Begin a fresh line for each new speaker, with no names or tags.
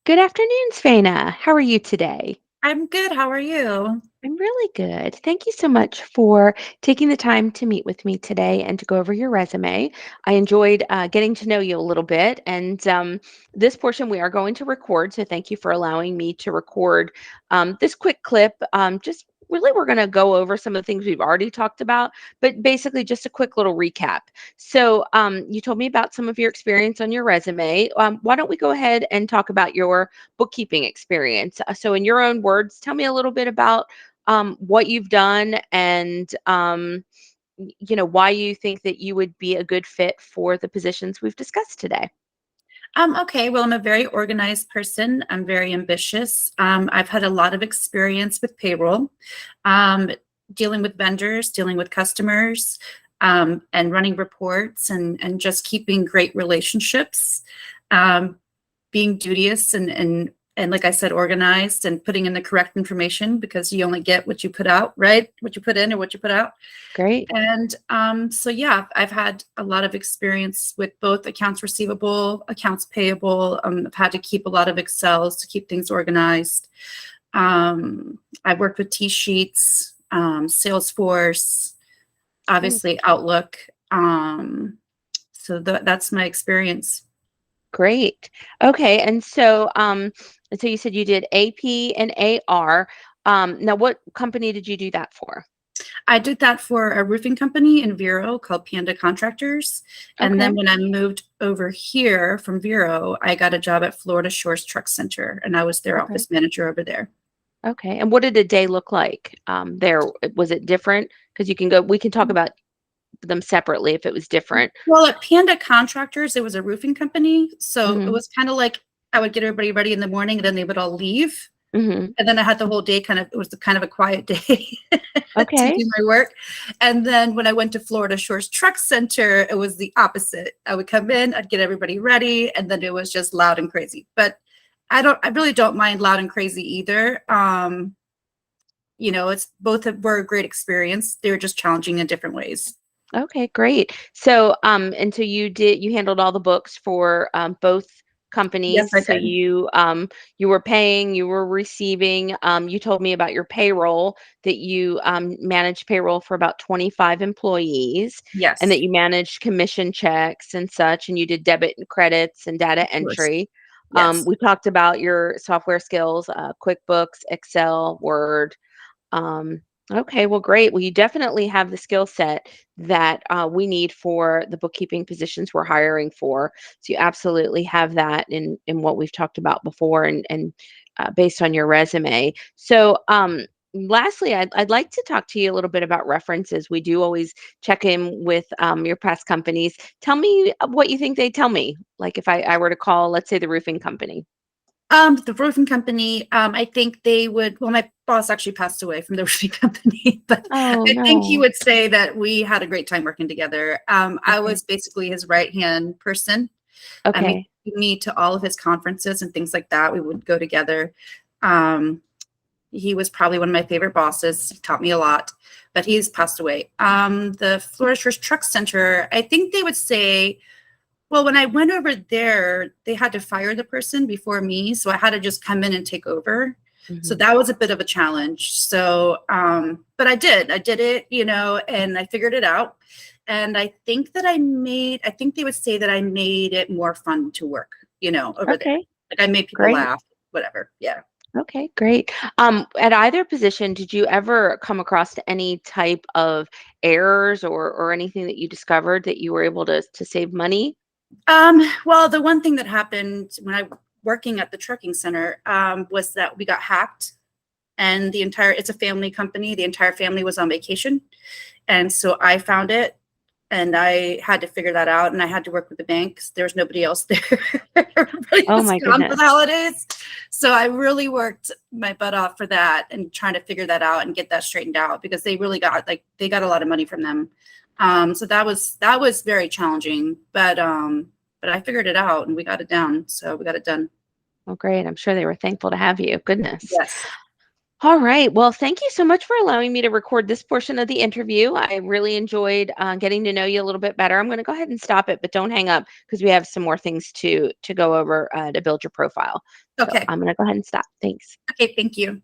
Good afternoon, Sveina. How are you today?
I'm good. How are you?
I'm really good. Thank you so much for taking the time to meet with me today and to go over your resume. I enjoyed getting to know you a little bit. And this portion we are going to record. So thank you for allowing me to record this quick clip. Just really, we're going to go over some of the things we've already talked about, but basically just a quick little recap. So you told me about some of your experience on your resume. Why don't we go ahead and talk about your bookkeeping experience? So, in your own words, tell me a little bit about what you've done and why you think that you would be a good fit for the positions we've discussed today.
Okay. Well, I'm a very organized person. I'm very ambitious. I've had a lot of experience with payroll, um, dealing with vendors, dealing with customers, and running reports and just keeping great relationships, um, being duteous and like I said, organized and putting in the correct information because you only get what you put out, right? What you put in or what you put out.
Great.
And so, yeah, I've had a lot of experience with both accounts receivable, accounts payable. I've had to keep a lot of Excels to keep things organized. I've worked with T-Sheets, Salesforce,
Great.
obviously Outlook. So that's my experience.
Great. Okay. And so you said you did AP and AR. Now, what company did you do that for?
I did that for a roofing company in Vero called Panda Contractors. And then
Okay.
when I moved over here from Vero, I got a job at Florida Shores Truck Center, and I was their
Okay.
office manager over there.
Okay. And what did a day look like there? Was it different? Because we can talk about them separately if it was different.
Well, at Panda Contractors, it was a roofing company. So it
Hmm.
was kind of like I would get everybody ready in the morning, and then they would all leave.
Hmm.
And then I had the whole day it was kind of a quiet day to
Okay.
do my work. And then when I went to Florida Shores Truck Center, it was the opposite. I would come in, I'd get everybody ready, and then it was just loud and crazy. But I really don't mind loud and crazy either. It's both were a great experience. They were just challenging in different ways.
Okay, great. So you handled all the books for both
Yes,
companies.
I
So
did.
you were paying, you were receiving. You told me about your payroll that you managed payroll for about 25 employees, and that
Yes,
you managed commission checks and such, and you did debit and credits and data
of course.
entry.
Yes.
We talked about your software skills, QuickBooks, Excel, Word. Um, okay, well, great. Well, you definitely have the skill set that we need for the bookkeeping positions we're hiring for. So you absolutely have that in what we've talked about before, and based on your resume. So. Lastly, I'd like to talk to you a little bit about references. We do always check in with your past companies. Tell me what you think they tell me. Like if I were to call, let's say, the roofing company.
The roofing company, I think they would, well, my boss actually passed away from the roofing company, but
Oh,
I think he
no.
would say that we had a great time working together. I
Okay.
was basically his right-hand person. He
Okay.
took me to all of his conferences and things like that. We would go together. Um, he was probably one of my favorite bosses. He taught me a lot, but he's passed away. The Florida Shores Truck Center, I think they would say, well, when I went over there, they had to fire the person before me, so I had to just come in and take over. So
Hmm.
that was a bit of a challenge. So, but I did it, and I figured it out. And I think they would say that I made it more fun to work, over there.
Okay.
Like I made people
Great.
laugh, whatever. Yeah.
Okay, great. At either position, did you ever come across any type of errors or anything that you discovered that you were able to save money?
Well, the one thing that happened when I working at the trucking center was that we got hacked and it's a family company. The entire family was on vacation. And so I found it and I had to figure that out. And I had to work with the banks. There was nobody else there. Everybody
Oh
was
my
gone for
goodness.
the holidays. So I really worked my butt off for that and trying to figure that out and get that straightened out because they really they got a lot of money from them. So that was very challenging, but I figured it out and we got it down. So we got it done.
Well, great. I'm sure they were thankful to have you. Goodness.
Yes.
All right. Well, thank you so much for allowing me to record this portion of the interview. I really enjoyed getting to know you a little bit better. I'm going to go ahead and stop it, but don't hang up because we have some more things to go over to build your profile. So
Okay.
I'm going to go ahead and stop. Thanks.
Okay. Thank you.